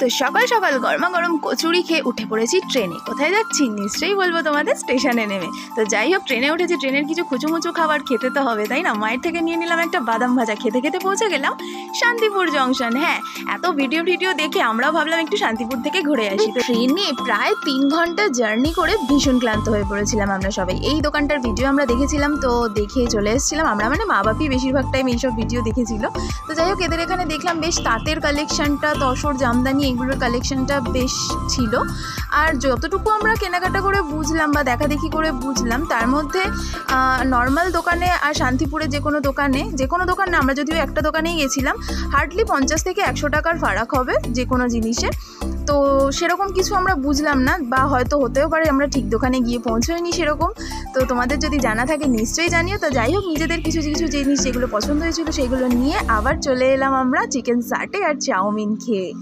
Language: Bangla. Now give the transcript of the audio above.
তো সকাল সকাল গরমা গরম কচুরি খেয়ে উঠে পড়েছি ট্রেনে। কোথায় যাচ্ছি নিশ্চয়ই বলবো তোমাদের, স্টেশনে নেমে। তো যাই হোক, ট্রেনে উঠেছি, ট্রেনের কিছু খুচুমুচু খাবার খেতে তো হবে, তাই না? মায়ের থেকে নিয়ে নিলাম একটা বাদাম ভাজা, খেতে খেতে পৌঁছে গেলাম শান্তিপুর জংশন। হ্যাঁ, এত ভিডিও দেখে আমরাও ভাবলাম একটু শান্তিপুর থেকে ঘুরে আসি। তো ট্রেনে প্রায় 3 ঘন্টা জার্নি করে ভীষণ ক্লান্ত হয়ে পড়েছিলাম আমরা সবাই। এই দোকানটার ভিডিও আমরা দেখেছিলাম, তো দেখে চলে এসেছিলাম আমরা, মানে মা বাপি বেশিরভাগ টাইম এইসব ভিডিও দেখেছিল। তো যাই হোক, এদের এখানে দেখলাম বেশ তাঁতের কালেকশনটা, তসর জামদানি এগুলোর কালেকশনটা বেশ ছিল। আর যতটুকু আমরা কেনাকাটা করে বুঝলাম বা দেখাদেখি করে বুঝলাম, তার মধ্যে নর্মাল দোকানে আর শান্তিপুরে যে কোনো দোকান না, আমরা যদিও একটা দোকানেই গেছিলাম, হার্ডলি 50 থেকে 100 টাকার ফারাক হবে যে কোনো জিনিসে। তো সেরকম কিছু আমরা বুঝলাম না, বা হয়তো হতেও পারে আমরা ঠিক দোকানে গিয়ে পৌঁছোইনি সেরকম। তো তোমাদের যদি জানা থাকে নিশ্চয়ই জানিও। তো যাই হোক, নিজেদের কিছু জিনিস যেগুলো পছন্দ হয়েছিল সেগুলো নিয়ে আবার চলে এলাম আমরা চিকেন সাটে আর চাউমিন খেয়ে।